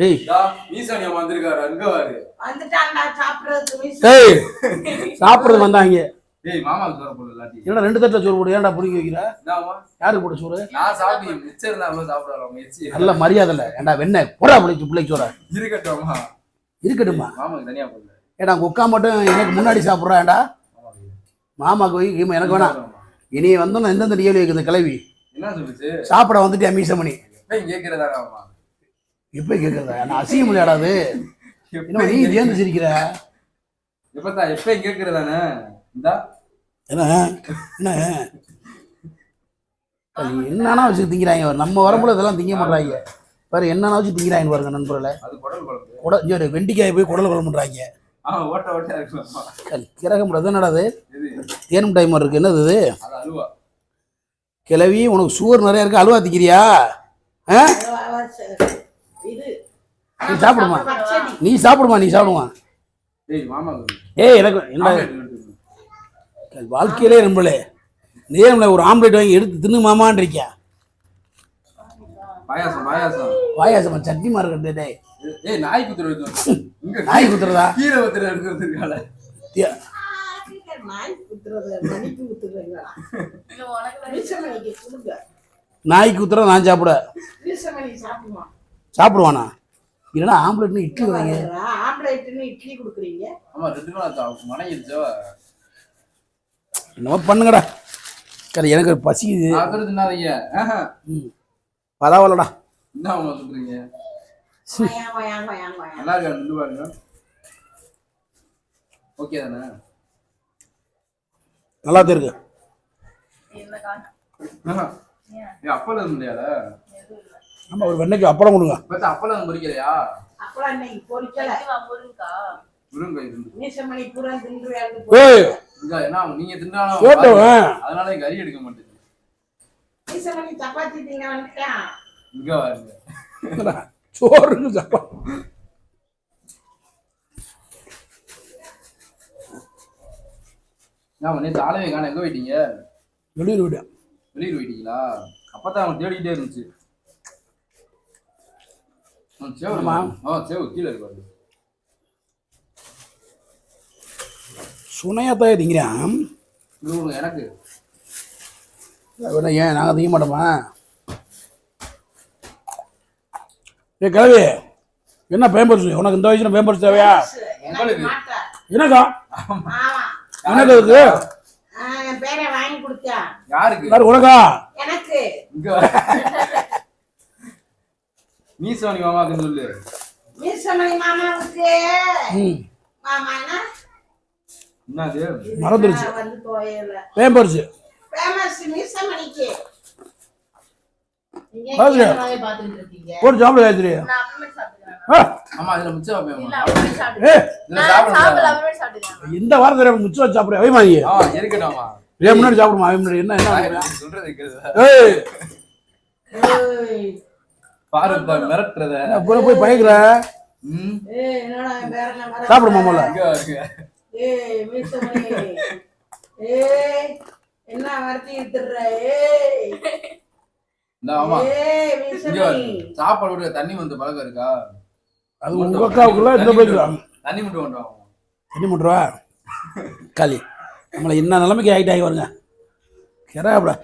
ஏய் ஈசானியா வந்திருக்காரு அங்க வாரு வந்துட்டான்டா சாப்பிடுறதுக்கு. ஏய் சாப்பிடுறது வந்தாங்க. ஏய் மாமாக்கு சோறு போடு லாட்டி. என்னடா 2 தட்டை சோறு போடு ஏன்டா புடிங்க வைக்கிற? என்னமா? யாருக்கு போடு சோறு? நான் சாப்பிட்டு மிச்சம் இருந்தா அவ்வளவு சாப்பிடலாம் முயற்சி. நல்ல மரியாதை இல்ல. ஏன்டா வெண்ணெய் போடா பிள்ளைக்கு சோற. இருக்கட்டும்மா. இருக்கட்டுமா? மாமாக்கு தனியா போடு. ஏடா கொக்கா மட்டும் எனக்கு முன்னாடி சாப்பிடுறான்டா. மாமாக்கு போய் எனக்கு வேணாம். இனி வந்து நான் எந்தெந்த டிஎல் வைக்கிறது கிளவி. என்ன சொல்லுச்சு? சாப்பிட வந்துட்டியா மீசமணி? எப்ப கேக்குறதா மாமா? எப்ப கேக்குறதா? நான் அசிங்கம் இல்லையாடாது. என்ன நீ சேர்ந்து சிரிக்கிற? எப்ப கேக்குறதானே? இந்தா என்ன என்ன என்னன்னா வச்சு திங்கிறாங்க. நம்ம வரப்புல இதெல்லாம் திங்க மாட்டாங்க. பாரு என்னன்னா வச்சு திங்கிறாங்க பாருங்க நண்பர்களே. அது குடல் குழம்பு. வெண்டிக்காய் போய் குடல் குழம்புன்றாங்க. ஓட்ட ஓட்ட இருக்கலாம். கிறக முடியாது. என்னடா அது? தேன் டைம் இருக்கு. என்னது இது? அல்வா. கிளவி உனக்கு சுகர் நிறைய இருக்கு. அல்வா திக்கிறியா? நீ சாப்பிடுமா? நீ சாப்பிடுமா? நீ சாப்பிடுமா? ஏய் எனக்கு என்ன வாழ்க்கையிலே நம்பளே நேரம்ல ஒரு ஆம்லேட் வாங்கி எடுத்து தின்னு மாமான்னு இருக்கியா? பாயாசம் பாயாசம் பாயாசமா சட்னி மார்க்கெட். டேய் ஏய் நாய் குத்துறது. நாய் குத்துறதா? கீரை குத்துற எடுத்துறதுக்கால நாய் குத்துறது மணிக்கு குத்துறீங்களா? இல்ல உனக்கு வீசமணிக்கு கொடுங்க. நாய் குத்துற நான் சாப்பிட. வீசமணி சாப்பிடுமா? சாப்பிடுவானா? இல்லைன்னா ஆம்லேட்னு இட்லி வாங்க. ஆம்லேட்னு இட்லி கொடுக்குறீங்க. ஆமா 2 நாள் மனையிருச்சோ. என்னமோ பண்ணுங்கடா. எனக்கு பசிக்குது. தின்னாதீங்க. பரவாயில்லடா. என்ன அவங்க சொல்றீங்க? நல்லா இருக்கா? நின்று பாருங்க. ஓகே தானே? நல்லா தான் இருக்கு. அப்பளம் இல்லையால? ஆமா ஒரு வெண்ணைக்கு அப்பளம் கொடுங்க. அப்பளம் பொரிக்கலையா? அப்பளம் இன்னைக்கு பொரிக்கல. முருங்கை இருந்து. மீசமணி பூரா தின்றுயாந்து. ஏய் என்ன நீங்க தின்னாலும் அதனால கறி எடுக்க மாட்டேங்குது. மீசமணி சப்பாத்தி திங்க வந்துட்டான். இங்க வாங்க. சோறுக்கு சப்பாத்தி. நான் நேற்று ஆளவே காண எங்க போயிட்டீங்க? வெளியூர் போயிட்டேன். வெளியூர் போயிட்டீங்களா? அப்பதான் அவன் தேடிக்கிட்டே இருந்துச்சு. சேவு கீழே இருப்பாரு. சுனையாத்தாயே திங்கிறான். எனக்கு ஏன் நாங்கள் திங்க மாட்டோமா? ஏ கிளவி என்ன பேம்பர்ஸ்? உனக்கு இந்த வயசுல பேம்பர்ஸ் தேவையா? எனக்கா? எனக்கு இருக்கு. பேரை வாங்கி கொடுத்தா யாருக்கு? உனக்கா? எனக்கு. மீசமணி மாமாக்கு சொல்லு. மீசமணி மாமாவுக்கு. மாமானா என்னது? மறந்துருச்சு. வந்து போயல. பேம்பர்ஸ். பேம்பர்ஸ் மீசமணிக்கு. நீங்க பாத்துட்டு இருக்கீங்க. ஒரு சாப்பிடு காயத்ரி. நான் அப்பவே சாப்பிடுறேன். ஆமா இதுல முச்ச வைப்பேன். இல்ல அப்பவே சாப்பிடுறேன். நான் சாப்பிடல அப்பவே சாப்பிடுறேன். இந்த வாரத்துல முச்ச சாப்பிடு. வை மாயி. இருக்கட்டும்மா. ஏய் முன்னாடி சாப்பிடுமா? அவன் முன்னாடி என்ன சொல்றது கேக்குதா? ஏய் ஏய் பாரு மிரட்றத. அப்புறம் போய் பயங்கற. ஏய் என்னடா வேறன வர. சாப்பிடு மாமால. ஏய் மீசமணி. ஏய் என்ன வரட்டி இட்டுற? ஏய் ஆமா. ஏய் மீசமணி. சாப்பாடு விட தண்ணி வந்து பழக்கம் இருக்கா? அது உங்க அக்காவுக்குள்ள இந்த போய்க்கலாம். தண்ணி மட்டும் கொண்டுவாங்க. தண்ணி மட்டுவா? காலி. நம்மள என்ன நிலைமைக்கு ஆகிட்டாங்க வருங்க. கெராப்டா.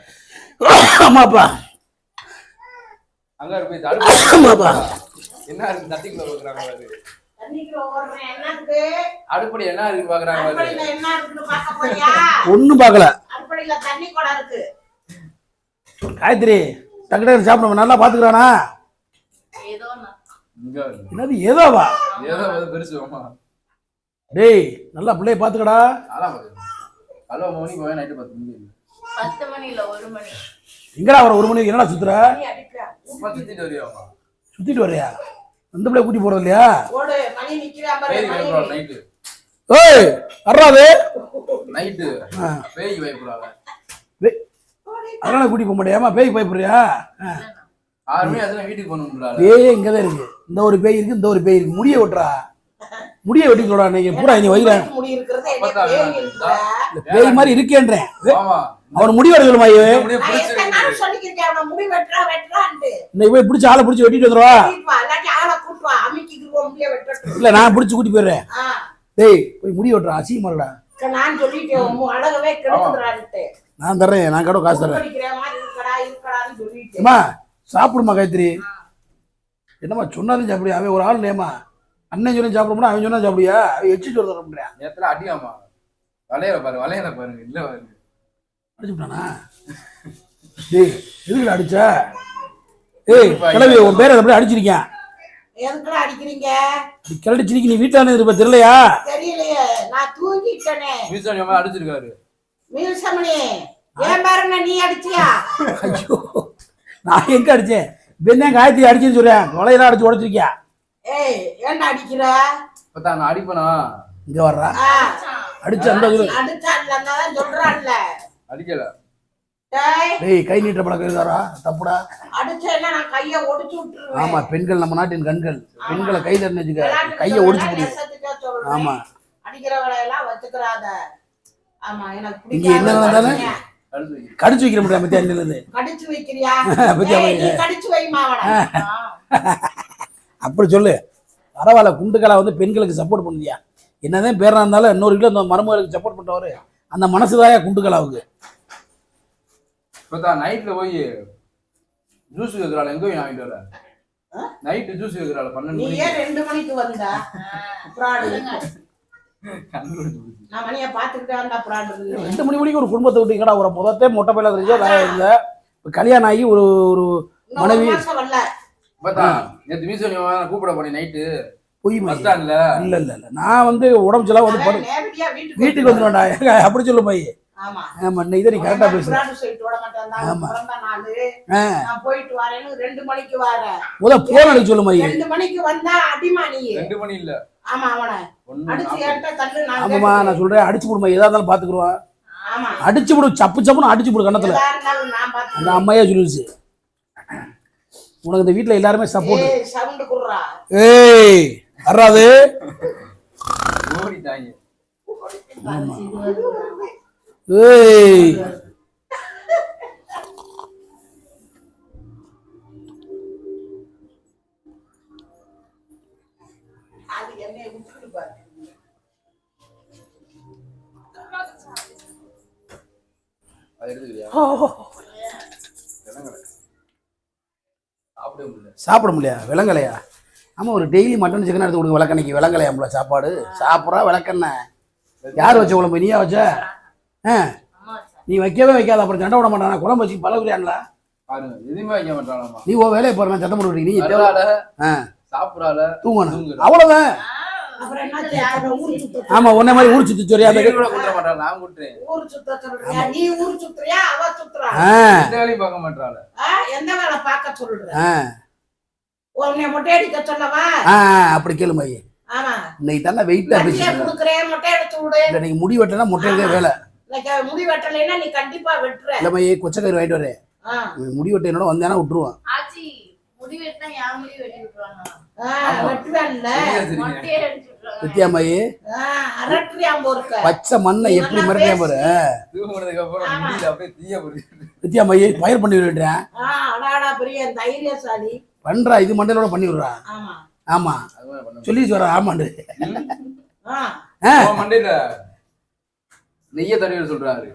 அம்மாப்பா. அங்க போய் தடுப்பு. அம்மாப்பா. என்ன இருக்கு தட்டிக்குள்ள வைக்கறாங்க பாரு. தண்ணிக்குள்ள ஓடுறேன் என்னது? அடுப்படி என்ன இருக்கு பாக்குறாங்க பாரு. அடுப்படில என்ன இருக்குன்னு பார்க்க போறியா? ஒண்ணும் பார்க்கல. அடுப்படில தண்ணி குடம் இருக்கு. காயத்ரி டக்கு சாப்பிடுங்க. நல்லா பாத்துக்கறானா? ஏதோனா. இங்க என்னது ஏதோவா? ஏதோ பெருசுமா. டேய் நல்லா பிள்ளைய பாத்துக்கடா. ஆளா பாரு. ஹலோ மணி போய் நைட் 10 மணி. 10 மணி இல்ல 1 மணி. எங்கடா வர 1 மணிக்கு என்னடா சுத்துற? சும்மா சுத்திட்டு வரியாமா? சுத்திட்டு வரியா? அந்த பிள்ளை கூட்டி போறது இல்லையா? ஓடு மணி நிக்கிறா பாரு நைட். ஏய் அறாதே நைட் பேய் பயப்படுறாங்க. அதனால கூட்டி போக மாட்டியாமா? பேய் பயப்படுறியா? 6 மணி அதெல்லாம் வீட்டுக்கு போகணும்டா. பேய் இங்கதான் இருக்கு. இந்த ஒரு பேய் இருக்கு, இந்த ஒரு பேய் இருக்கு. முடிய வெட்டுறா. முடிய வெட்டிக்கோடா. நீங்க பூரா நீ வைக்கிறேன் முடி இருக்கிறது என்ன பேய் இல்ல. பேய் மாதிரி இருக்கேன்றேன். ஆமா அவன் முடி வர சொல்லுமா? நான் சொல்லிக்கிறேன் அவன முடி வெட்டுறான்ட்டு இன்னைக்கு போய் பிடிச்சி ஆளை பிடிச்சி வெட்டிட்டு வந்துருவா. இல்லாட்டி ஆளை கூட்டு வா, அமுக்கிக்குவோம் முடிய வெட்டட்டும். இல்ல நான் பிடிச்சி கூட்டி போயிடுறேன். டேய் போய் முடி வெட்டுறான் அசிங்கமாடா. நான் சொல்லிட்டேன் அழகவே கெடுக்குறான்ட்டு. நான் தர்றேன், நான் கடை காசு தர்றேன். இருக்கடான்னு சொல்லிட்டேன். ஏமா சாப்பிடுமா காயத்ரி. என்னம்மா சொன்னாலும் சாப்பிடுயா? அவன் ஒரு ஆள் நேமா அண்ணன் சொன்ன சாப்பிட அவன் சொன்னா சாப்பிடுயா? அவன் எச்சு சொல்ல தரப்படியா? நேரத்துல அடியாமா வளையல பாருங்க இல்ல பாருங்க அடிச்சுட்டானா? டேய் எதுக்கு அடிச்ச? ஏய் கிளவி உன் பேரை அப்படியே அடிச்சிருக்கேன். எதுக்குடா அடிக்கிறீங்க? கிளடிச்சிருக்கி நீ வீட்டான இருப்ப தெரியலையா? தெரியலையே, நான் தூங்கிட்டேனே. மீசமணி அடிச்சிருக்காரு. மீசமணி ஏன் பாருங்க, நீ அடிச்சியா? ஐயோ நான் எங்க அடிச்சேன்? என்ன காயத்ரி அடிச்சுன்னு சொல்றேன். கொலையெல்லாம் அடிச்சு உடச்சிருக்கியா? ஏய் ஏன்டா அடிக்கிற? பார்த்தா நான் அடிப்பனா? இங்க வர்றா அடிச்சு அந்த அடிச்சான்ல சொல்றான்ல. அடிக்கல. டேய் கை நீட்ட பழக்கம் இருக்காரா? தப்புடா. அடிச்சேன்னா நான் கையை ஒடிச்சு விட்டுருவேன். ஆமா பெண்கள் நம்ம நாட்டின் கண்கள். பெண்களை கையில இருந்துச்சுக்க கையை ஒடிச்சு முடியும். ஆமா அடிக்கிற வேலையெல்லாம் வச்சுக்கிறாத. ஆமா எனக்கு இங்க என்ன நடந்தாலும் கடிச்சு வைக்கிற முடியாது. மத்திய இருந்து கடிச்சு வைக்கிறியா? நீ கடிச்சு வைமா அவனை. அப்படி சொல்லு. பரவாயில்ல, குண்டுகலா வந்து பெண்களுக்கு சப்போர்ட் பண்ணுதியா? என்னதான் பேரா இருந்தாலும் இன்னொரு கிலோ இந்த மருமகளுக்கு சப்போர்ட் பண்ணுறவரு அந்த மனசுதாயா குண்டுகலாவுக்கு. இப்பதான் நைட்ல போய் ஜூஸ் கேக்குறாள். எங்க போய் வாங்கிட்டு வர? நைட் ஜூஸ் கேக்குறாள் 12 மணிக்கு. நீ ஏன் 2 மணிக்கு வந்தா? நான் மணியை பார்த்துக்கிட்டே வந்தா பிராடு. 2 மணிக்கு ஒரு குடும்பத்தை விட்டீங்கடா. ஒரு முதத்தே மொட்டை பையில தெரிஞ்சா வேலை இல்லை. கல்யாணம் ஆகி ஒரு மனைவி பார்த்தா நேற்று மீசமணி கூப்பிட போனேன் நைட்டு. பொய் பஸ் ஸ்டாண்ட்ல. இல்ல இல்ல இல்ல நான் வந்து உடம்பு செலவு வந்து வீட்டுக்கு வந்துடுவேன்டா. அப்படி சொல்லு பை. ஆமா இதை நீ கரெக்டா பேசுற. போயிட்டு வரேன்னு 2 மணிக்கு வரேன். போன் அடிக்க சொல்லு மை. 2 மணிக்கு வந்தா அடிமா நீ. 2 மணி இல்ல. ஆமா அவனை அடிச்சு ஏட்ட தள்ளு. ஆமாமா நான் சொல்றேன் அடிச்சு போடுமா. எதா இருந்தாலும் பாத்துக்குருவான். ஆமா அடிச்சு போடு, சப்பு சப்புன்னு அடிச்சு போடு கண்ணத்துல. அந்த அம்மையா சொல்லிருச்சு உனக்கு இந்த வீட்டுல எல்லாருமே சப்போர்ட். சவுண்ட் குடுறா. ஏய் வராது ஓடிட்டாங்க. ஏய் அது என்ன விட்டுடு பாரு. அது எடுத்துக்கிறியா? சாப்பிட முடியல விலங்கலையா? ஆமா ஒரு டெய்லி மட்டன் சிக்கன் எடுத்து கொடுங்க. விளக்கணைக்கு விலங்கலையாம்ல சாப்பாடு சாப்பிட்றா. விளக்கண்ண யார் வச்ச குழம்பு? நீயா வச்ச? நீ வைக்கவே வைக்காத. அப்புறம் சண்டை விட மாட்டானா? குழம்பு வச்சு பழகுறியான்ல எதுவுமே வைக்க மாட்டானா? நீ ஓ வேலையை போற. நான் சத்தம் போட்டு நீ சாப்பிடால தூங்கணும் அவ்வளவுதான். ஆமா உன்ன மாதிரி ஊர் சுத்தி சொல்றியா? நான் கூட்டுறேன். ஊர் சுத்த சொல்றியா? நீ ஊர் சுத்துறியா? அவ சுத்துறா. எந்த வேலையும் பார்க்க மாட்டாள. எந்த வேலை பார்க்க சொல்ற? உன்னை மொட்டை அடிக்க சொல்லவா? அப்படி கேளு மையே. ஆமா இன்னைக்கு தானே வெயிட்டா பேசுறேன். குடுக்குறேன் மொட்டை எடுத்து விடு. இன்னைக்கு முடி வெட்டனா மொட்டை எடுக்க வேலை. முடி வெட்டலைன்னா நீ கண்டிப்பா வெட்டுற. இல்ல மையே கொச்சக்கயிறு வாங்கிட்டு வரேன். முடி வெட்ட என்னோட வந்தேன்னா விட்டுருவான். ஆச்சி முடி வெட்டினா யார் முடி வெட்டி விட்டுருவாங்க? வித்தியா மையே பச்சை மண்ணை எப்படி மிரட்டியா பாரு. வித்தியா மையே பயிர் பண்ணி விடுறேன். தைரியசாலி பண்றா. இது மண்டையோட பண்ணி விடுறா. ஆமா சொல்லி வர. ஆமாண்டு மண்டையில நெய்ய தடவை சொல்றாரு.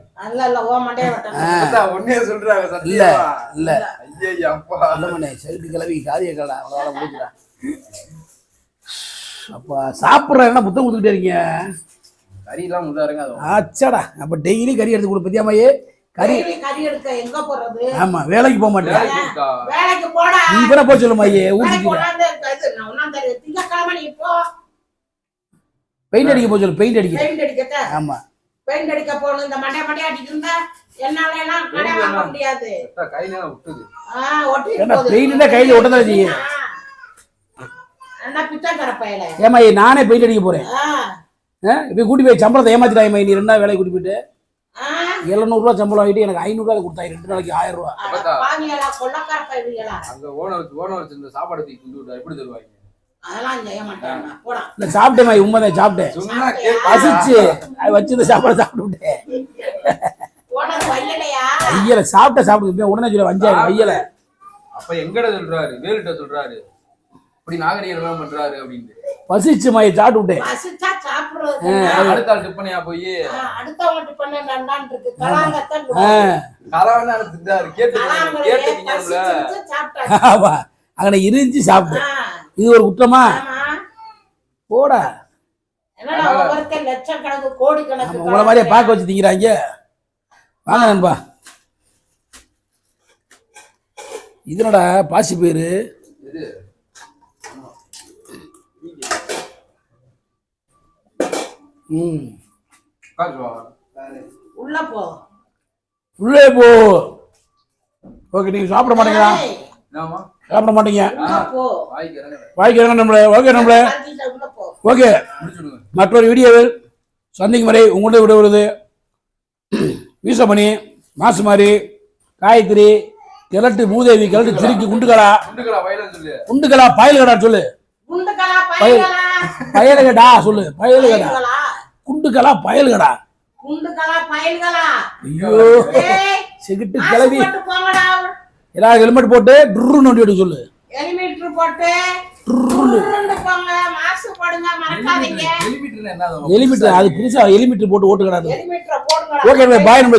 இல்ல இல்ல செலுத்து கிளவி காதிய கடா அவ்வளோ முடிக்கிறா. அப்ப சாப்பிட்ற என்ன புத்தகம் கொடுத்துக்கிட்டே இருக்கீங்க? கறி எல்லாம் முன்னாருங்க. ஆச்சாடா அப்ப டெய்லி கறி எடுத்து கொடு. பத்தியாமையே கறி எடுக்க எங்க போறது? ஆமா வேலைக்கு போக மாட்டேன். வேலைக்கு போடா. நீ கூட போய் சொல்லுமா. பெயிண்ட் அடிக்க போய் சொல்லு. பெயிண்ட் அடிக்க. ஆமா பெயிண்ட் அடிக்க போகணும். இந்த மண்டை மண்டை அடிக்கிறதா என்னால எல்லாம் கடை வாங்க முடியாது. கையில ஒட்டுது. பெயிண்ட் கையில ஒட்டதான் செய்யும். என்ன பிச்சைக்கார பையல. ஏமா நானே பெயிண்ட் அடிக்க போறேன். இப்ப கூட்டி போய் சம்பளத்தை ஏமாத்திட்டாயமா. நீ 2 நாள் வேலைக்கு கூட்டி போயிட்டு 700 ரூபா சம்பளம் ஆகிட்டு எனக்கு 500 ரூபாய் கொடுத்தாங்க. 2 நாளைக்கு 1000 ரூபா. அங்க ஓனர் இந்த சாப்பாடு தூக்கி கொண்டு விட்டா எப்படி தருவாங்க? அதெல்லாம் செய்ய மாட்டாங்க. போடா. இல்ல சாப்பிட்டேமா. உண்மைதான் சாப்பிட்டேன். பசிச்சு அது வச்சு இந்த சாப்பாடு சாப்பிட்டு விட்டேன். கொண்டாந்து வையலையா? ஐயல சாப்பிட்டு உடனே சொல்ல வஞ்சாரு வையல. அப்ப எங்கட சொல்றாரு, வேலுட்ட சொல்றாரு இப்படி நாகரீகம் பண்றாரு அப்படின்னு. பசிச்சு மாயை சாப்பிட்டு விட்டேன். பசிச்சா சாப்பிடுறது. அடுத்த ஆள் டிப்பனையா போய் அடுத்தவங்க டிப்பன் நண்டான் இருக்கு. கலாங்கத்தான் கலவனா திட்டாரு. கேட்டுட்டீங்கல்ல சாப்பிட்டாங்க. ஆமா அங்கன இருந்துச்சு சாப்பிட்டேன். இது ஒரு குற்றமா? போடா. என்னடா ஒவ்வொருத்தர் லட்சக்கணக்கு கோடி கணக்கு உங்களை மாதிரியே பார்க்க வச்சு திங்கிறாங்க. வாங்க நண்பா. இதனடா பாசி பேரு உள்ள போ. உள்ளே போ. ஓகே நீங்க சாப்பிட மாட்டீங்களா? சாப்பிட மாட்டீங்க. வாய்க்கு இறங்க நம்மளே. ஓகே நம்மளே. ஓகே மற்றொரு வீடியோவில் சந்திக்கும் வரை உங்கள்கிட்ட விடுவது வீசமணி, மாசுமாரி, காயத்ரி, கிழட்டு மூதேவி, கிழட்டு திருக்கி, குண்டுகளா பயலுகடா சொல்லு. பயலுகடா சொல்லு. பயலுகடா குண்டுகளா பயலுகடா. ஐயோ செகிட்டு கிளவி. எல்லாரும் ஹெல்மெட் போட்டு ட்ரு நோண்டி விட்டு சொல்லு. எலிமீட்டர் அது புதுசா எலிமீட்டர் போட்டு ஓட்டு கிடாது. ஓகே பாய் நம்ம